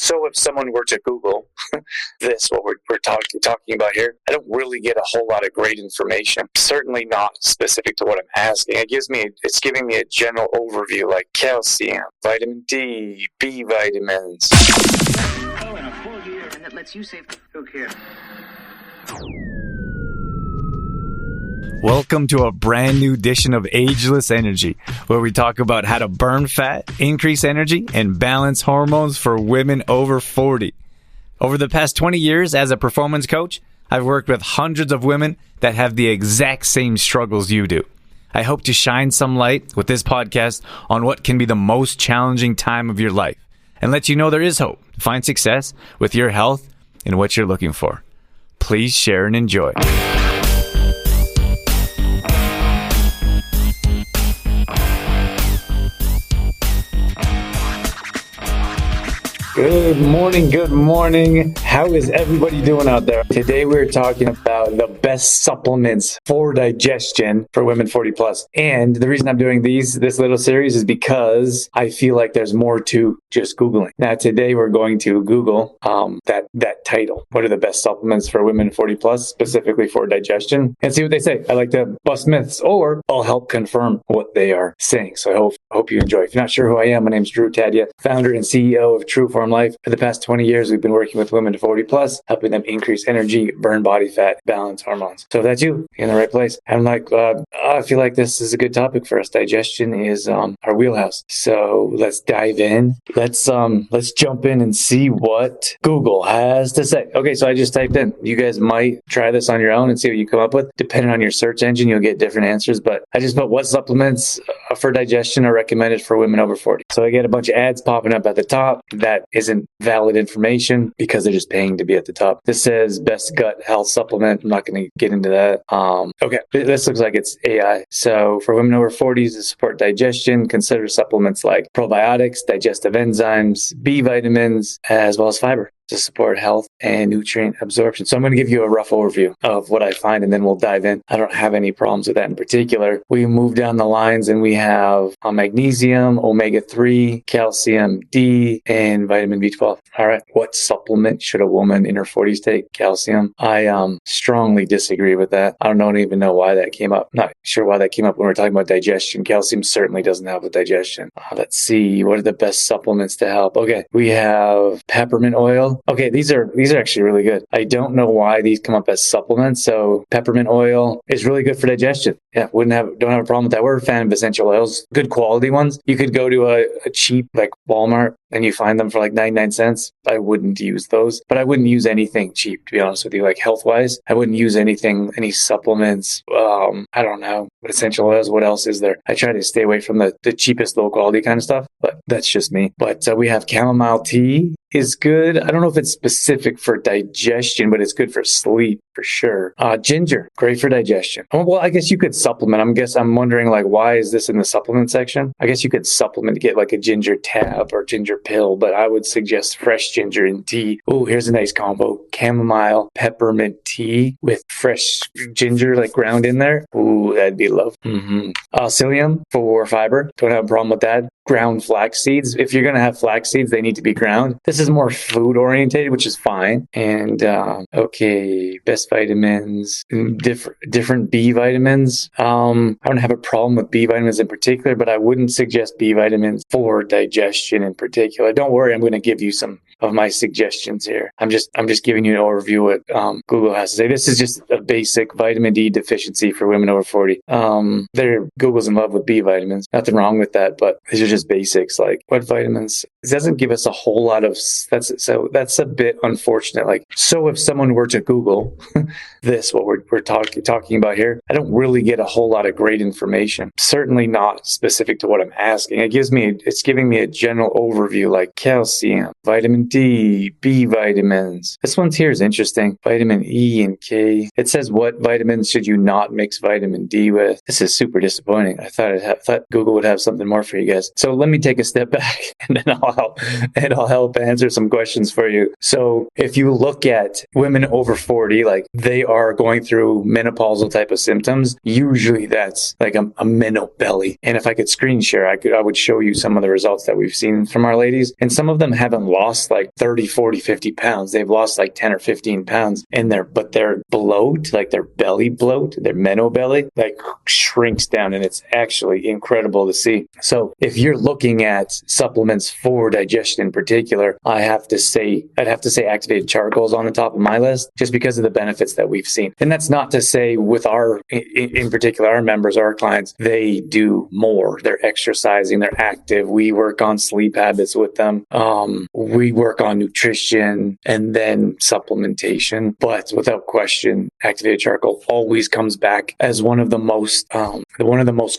So if someone were to Google this, what we're talking about here, I don't really get a whole lot of great information. Certainly not specific to what I'm asking. It's giving me a general overview like calcium, vitamin D, B vitamins. And that lets you save. Who cares? Welcome to a brand new edition of Ageless Energy, where we talk about how to burn fat, increase energy, and balance hormones for women over 40. Over the past 20 years as a performance coach, I've worked with hundreds of women that have the exact same struggles you do. I hope to shine some light with this podcast on what can be the most challenging time of your life and let you know there is hope to find success with your health and what you're looking for. Please share and enjoy. Good morning. How is everybody doing out there? Today we're talking about the best supplements for digestion for women 40 plus. And the reason I'm doing this little series is because I feel like there's more to just Googling. Now today we're going to Google that title. What are the best supplements for women 40 plus, specifically for digestion? And see what they say. I like to bust myths, or I'll help confirm what they are saying. So I hope you enjoy. If you're not sure who I am, my name's Drew Tadia, founder and CEO of True Form Life. For the past 20 years, we've been working with women to 40 plus, helping them increase energy, burn body fat, balance hormones. So if that's you, you're in the right place. I'm like, I feel like this is a good topic for us. Digestion is our wheelhouse. So let's dive in. Let's jump in and see what Google has to say. Okay, so I just typed in. You guys might try this on your own and see what you come up with. Depending on your search engine, you'll get different answers. But I just put what supplements for digestion are recommended for women over 40. So I get a bunch of ads popping up at the top. That isn't valid information because they're just paying to be at the top. This says best gut health supplement. I'm not going to get into that. Okay, this looks like it's AI. So for women over 40s to support digestion, consider supplements like probiotics, digestive enzymes, B vitamins, as well as fiber to support health and nutrient absorption. So I'm going to give you a rough overview of what I find, and then we'll dive in. I don't have any problems with that in particular. We move down the lines and we have magnesium, omega-3, calcium, D, and vitamin B12. All right. What supplement should a woman in her 40s take? Calcium. I strongly disagree with that. I don't even know why that came up. Not sure why that came up when we're talking about digestion. Calcium certainly doesn't help with digestion. Let's see. What are the best supplements to help? Okay. We have peppermint oil. Okay, these are actually really good. I don't know why these come up as supplements. So peppermint oil is really good for digestion. Yeah, don't have a problem with that. We're a fan of essential oils, good quality ones. You could go to a cheap like Walmart and you find them for like 99 cents. I wouldn't use those, but I wouldn't use anything cheap, to be honest with you, like health wise. I wouldn't use any supplements. I don't know. Essential oils, what else is there? I try to stay away from the cheapest low quality kind of stuff, but that's just me. But we have chamomile tea is good. I don't know if it's specific for digestion, but it's good for sleep for sure. Ginger, great for digestion. Well, I guess you could supplement. I'm wondering like, why is this in the supplement section? I guess you could supplement to get like a ginger tab or ginger pill, but I would suggest fresh ginger and tea. Oh, here's a nice combo. Chamomile, peppermint tea with fresh ginger like ground in there. Ooh, that'd be love. Psyllium for fiber. Don't have a problem with that. Ground flax seeds. If you're going to have flax seeds, they need to be ground. This is more food orientated, which is fine. And okay, best vitamins, different B vitamins. I don't have a problem with B vitamins in particular, but I wouldn't suggest B vitamins for digestion in particular. Don't worry, I'm going to give you some of my suggestions here. I'm just giving you an overview what Google has to say. This is just a basic vitamin D deficiency for women over 40. Google's in love with B vitamins. Nothing wrong with that, but these are just basics. Like what vitamins? It doesn't give us a whole lot of. That's a bit unfortunate. Like, so if someone were to Google this, what we're talking about here, I don't really get a whole lot of great information. Certainly not specific to what I'm asking. It's giving me a general overview like calcium, vitamin D, B vitamins. This one's here is interesting. Vitamin E and K. It says what vitamins should you not mix vitamin D with. This is super disappointing. I thought Google would have something more for you guys. So let me take a step back and then I'll help answer some questions for you. So if you look at women over 40, like they are going through menopausal type of symptoms, usually that's like a menopause belly. And if I could screen share, I would show you some of the results that we've seen from our ladies. And some of them haven't lost like 30, 40, 50 pounds. They've lost like 10 or 15 pounds and their bloat, like their belly bloat, their menobelly, like shrinks down, and it's actually incredible to see. So if you're looking at supplements for digestion in particular, I'd have to say activated charcoal is on the top of my list just because of the benefits that we've seen. And that's not to say with in particular, our members, our clients, they do more. They're exercising, they're active. We work on sleep habits with them. We work on nutrition and then supplementation. But without question, activated charcoal always comes back as one of the most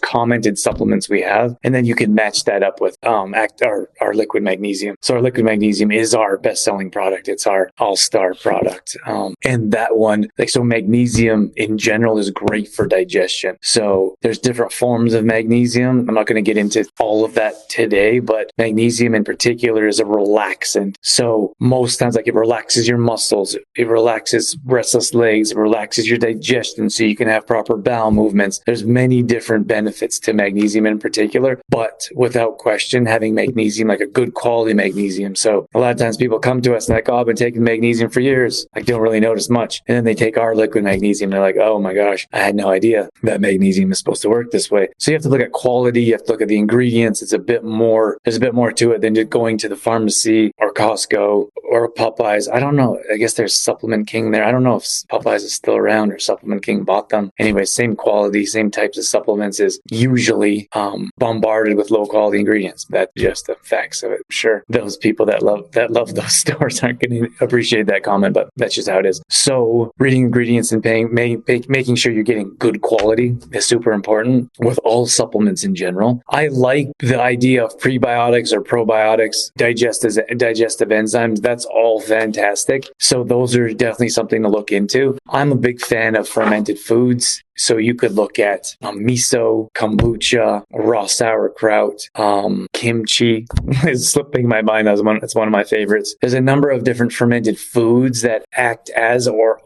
commented supplements we have. And then you can match that up with our liquid magnesium. So our liquid magnesium is our best-selling product. It's our all-star product. And that one, so magnesium in general is great for digestion. So there's different forms of magnesium. I'm not going to get into all of that today, but magnesium in particular is a relaxant. So most times, like, it relaxes your muscles, it relaxes restless legs, it relaxes your digestion so you can have proper bowel movements. There's many different benefits to magnesium in particular, but without question, having magnesium, like a good quality magnesium. So a lot of times people come to us and like, oh, I've been taking magnesium for years. I don't really notice much. And then they take our liquid magnesium. They're like, oh my gosh, I had no idea that magnesium is supposed to work this way. So you have to look at quality. You have to look at the ingredients. There's a bit more to it than just going to the pharmacy or Costco or Popeyes. I don't know. I guess there's Supplement King there. I don't know if Popeyes is still around or Supplement King bought them. Anyway, same quality, same types of supplements is usually bombarded with low quality ingredients. That's just the facts of it. I'm sure those people that love those stores aren't going to appreciate that comment, but that's just how it is. So reading ingredients and making sure you're getting good quality is super important with all supplements in general. I like the idea of prebiotics or probiotics, digestive enzymes. That's all fantastic. So those are definitely something to look into. I'm a big fan of fermented foods. So you could look at miso, kombucha, raw sauerkraut, kimchi. It's slipping my mind. It's one of my favorites. There's a number of different fermented foods that act as or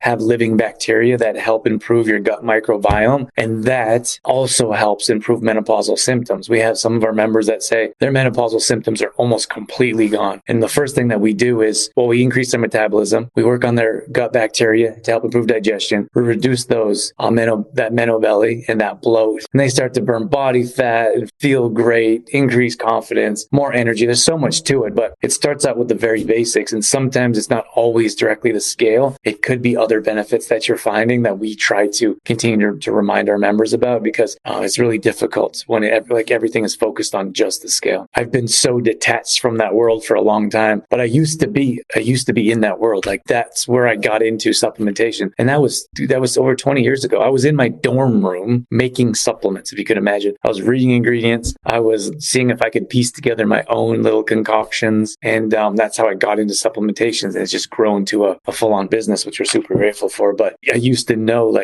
have living bacteria that help improve your gut microbiome. And that also helps improve menopausal symptoms. We have some of our members that say their menopausal symptoms are almost completely gone. And the first thing that we do is, we increase their metabolism. We work on their gut bacteria to help improve digestion. We reduce those that menobelly and that bloat. And they start to burn body fat and feel great, increase confidence, more energy. There's so much to it, but it starts out with the very basics. And sometimes it's not always directly the scale. It could be other benefits that you're finding that we try to continue to remind our members about, because it's really difficult when everything is focused on just the scale. I've been so detached from that world for a long time, but I used to be in that world. Like, that's where I got into supplementation. And that was over 20 years ago. I was in my dorm room making supplements, if you could imagine. I was reading ingredients. I was seeing if I could piece together my own little concoctions. And that's how I got into supplementations. And it's just grown to a full-on business, which we're super grateful for. But I used to know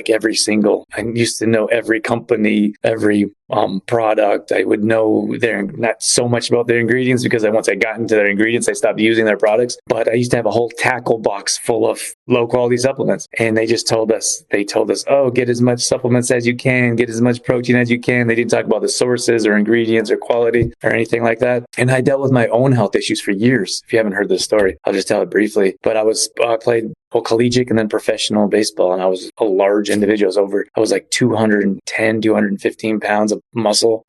every company, every product. I would know not so much about their ingredients, because once I got into their ingredients, I stopped using their products. But I used to have a whole tackle box full of low quality supplements. And they told us, oh, get as much supplements as you can, get as much protein as you can. They didn't talk about the sources or ingredients or quality or anything like that. And I dealt with my own health issues for years. If you haven't heard this story, I'll just tell it briefly. But I played collegiate and then professional baseball. And I was a large individual. I was like 215 pounds of muscle,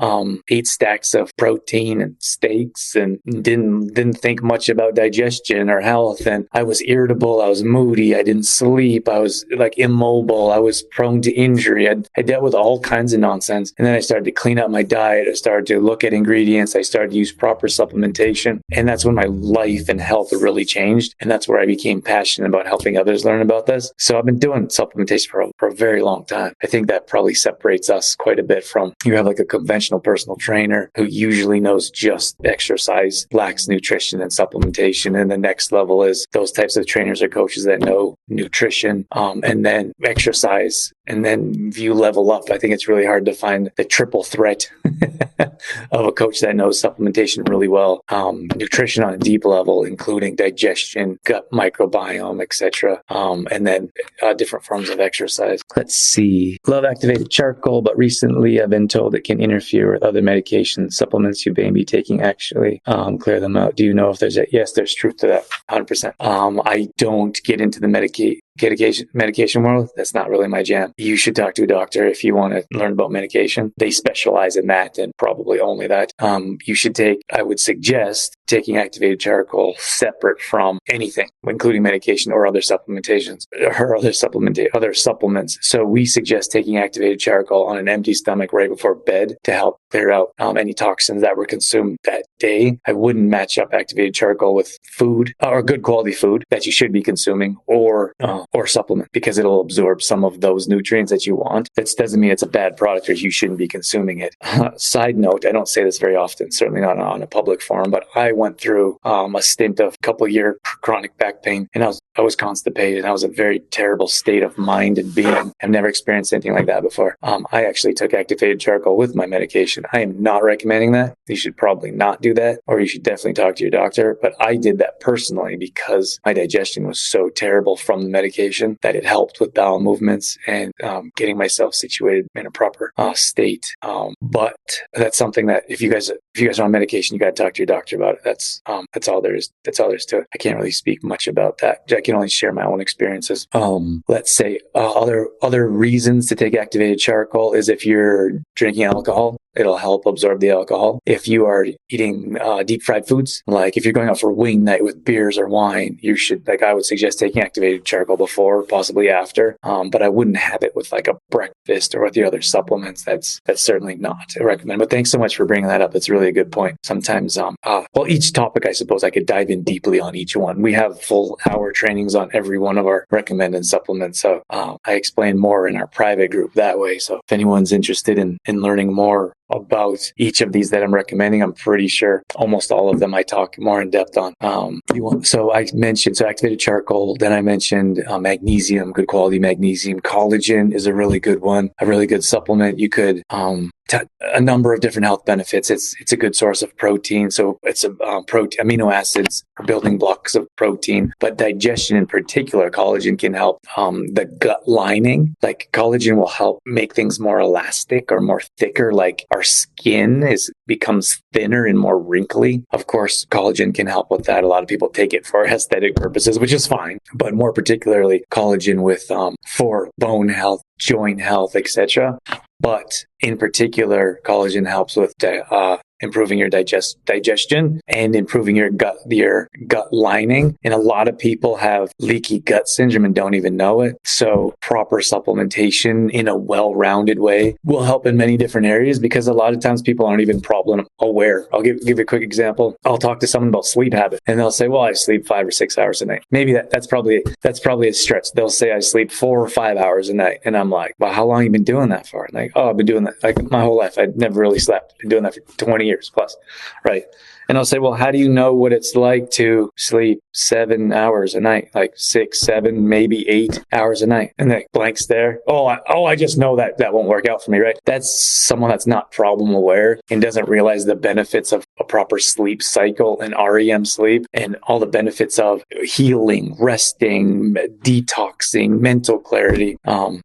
8 stacks of protein and steaks, and didn't think much about digestion or health. And I was irritable. I was moody. I didn't sleep. I was like immobile. I was prone to injury. I dealt with all kinds of nonsense. And then I started to clean up my diet. I started to look at ingredients. I started to use proper supplementation. And that's when my life and health really changed. And that's where I became passionate about helping others learn about this. So I've been doing supplementation for a very long time. I think that probably separates us quite a bit from, you have like a conventional personal trainer who usually knows just exercise, lacks nutrition and supplementation. And the next level is those types of trainers or coaches that know nutrition, and then exercise. And then if you level up, I think it's really hard to find the triple threat of a coach that knows supplementation really well, nutrition on a deep level, including digestion, gut microbiome, etc. etc. And then different forms of exercise. Let's see. Love activated charcoal, but recently I've been told it can interfere with other medications, supplements you may be taking actually. Clear them out. Do you know if yes, there's truth to that. 100%. I don't get into the medication world. That's not really my jam. You should talk to a doctor if you want to learn about medication. They specialize in that and probably only that. I would suggest taking activated charcoal separate from anything, including medication or other supplementations or other supplements. So we suggest taking activated charcoal on an empty stomach right before bed to help clear out any toxins that were consumed that day. I wouldn't match up activated charcoal with food or good quality food that you should be consuming or supplement, because it'll absorb some of those nutrients that you want. That doesn't mean it's a bad product or you shouldn't be consuming it. Side note, I don't say this very often, certainly not on a public forum, but I went through a stint of a couple of year chronic back pain, and I was constipated. I was in a very terrible state of mind and being. I've never experienced anything like that before. I actually took activated charcoal with my medication. I am not recommending that. You should probably not do that, or you should definitely talk to your doctor. But I did that personally because my digestion was so terrible from the medication that it helped with bowel movements and getting myself situated in a proper state. But that's something that if you guys are on medication, you got to talk to your doctor about it. That's all there is. That's all there is to it. I can't really speak much about that. I can only share my own experiences. Let's say other reasons to take activated charcoal is if you're drinking alcohol. It'll help absorb the alcohol. If you are eating deep fried foods, like if you're going out for wing night with beers or wine, you should, I would suggest taking activated charcoal before, possibly after. But I wouldn't have it with like a breakfast or with the other supplements. That's certainly not recommended. But thanks so much for bringing that up. It's really a good point. Sometimes, each topic, I suppose I could dive in deeply on each one. We have full hour trainings on every one of our recommended supplements. So I explain more in our private group that way. So if anyone's interested in learning more about each of these that I'm recommending, I'm pretty sure almost all of them I talk more in depth on. So I mentioned activated charcoal. Then I mentioned magnesium, good quality magnesium. Collagen is a really good one, a really good supplement. You could a number of different health benefits. It's a good source of protein. So it's amino acids are building blocks of protein, but digestion in particular, collagen can help the gut lining. Like collagen will help make things more elastic or more thicker. Like our skin becomes thinner and more wrinkly. Of course, collagen can help with that. A lot of people take it for aesthetic purposes, which is fine, but more particularly collagen for bone health, joint health, etc. But in particular, collagen helps with improving your digestion and improving your gut lining. And a lot of people have leaky gut syndrome and don't even know it. So proper supplementation in a well-rounded way will help in many different areas, because a lot of times people aren't even problem aware. I'll give you a quick example. I'll talk to someone about sleep habit and they'll say, well, I sleep 5 or 6 hours a night. Maybe that's probably a stretch. They'll say I sleep 4 or 5 hours a night. And I'm like, well, how long have you been doing that for? Like, oh, I've been doing that like my whole life. I've never really slept. Been doing that for 20 years plus. Right. And I'll say, well, how do you know what it's like to sleep 7 hours a night? Like 6, 7, maybe 8 hours a night. And they blank stare. I just know that won't work out for me, right? That's someone that's not problem aware and doesn't realize the benefits of a proper sleep cycle and REM sleep and all the benefits of healing, resting, detoxing, mental clarity.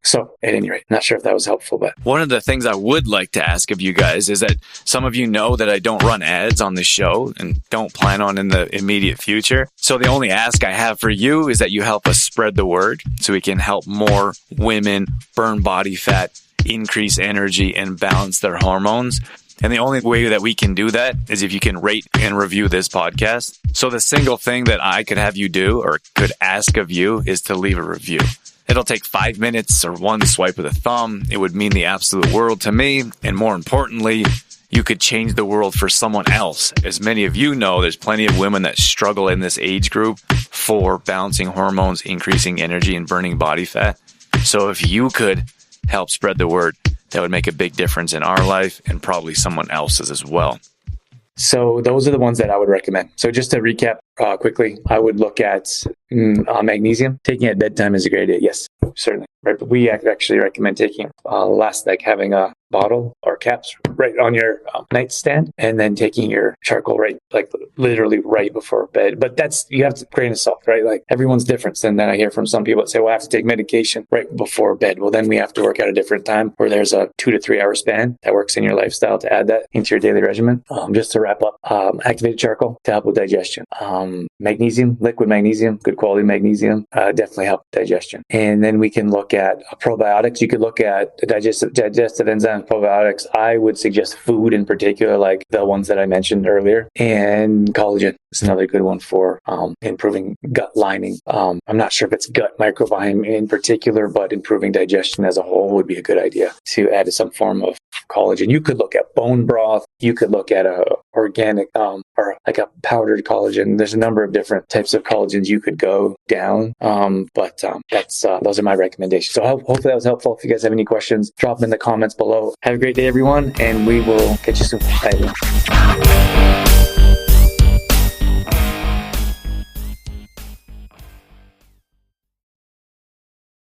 So at any rate, not sure if that was helpful, but one of the things I would like to ask of you guys is that some of you know that I don't run ads on this show and don't plan on in the immediate future. So the only ask I have for you is that you help us spread the word so we can help more women burn body fat, increase energy, and balance their hormones. And the only way that we can do that is if you can rate and review this podcast. So the single thing that I could have you do or could ask of you is to leave a review. It'll take 5 minutes or one swipe of the thumb. It would mean the absolute world to me. And more importantly, you could change the world for someone else. As many of you know, there's plenty of women that struggle in this age group for balancing hormones, increasing energy, and burning body fat. So if you could help spread the word, that would make a big difference in our life and probably someone else's as well. So those are the ones that I would recommend. So just to recap, quickly, I would look at magnesium. Taking it at bedtime is a great idea. Yes, certainly. Right, but we actually recommend taking having a bottle or caps right on your nightstand, and then taking your charcoal literally right before bed. But you have to grain of salt, right? Like everyone's different. And then I hear from some people that say, well, I have to take medication right before bed. Well, then we have to work out a different time where there's a 2 to 3 hour span that works in your lifestyle to add that into your daily regimen. Just to wrap up, activated charcoal to help with digestion. Magnesium, liquid magnesium, good quality magnesium, definitely help with digestion. And then we can look at probiotics. You could look at digestive enzymes, probiotics. I would suggest food in particular, like the ones that I mentioned earlier, and collagen is another good one for improving gut lining. I'm not sure if it's gut microbiome in particular, but improving digestion as a whole would be a good idea to add some form of collagen. You could look at bone broth. You could look at a organic or like a powdered collagen. There's a number of different types of collagens you could go down. But those are my recommendations. So hopefully that was helpful. If you guys have any questions, drop them in the comments below. Have a great day, everyone, and we will catch you soon. Bye.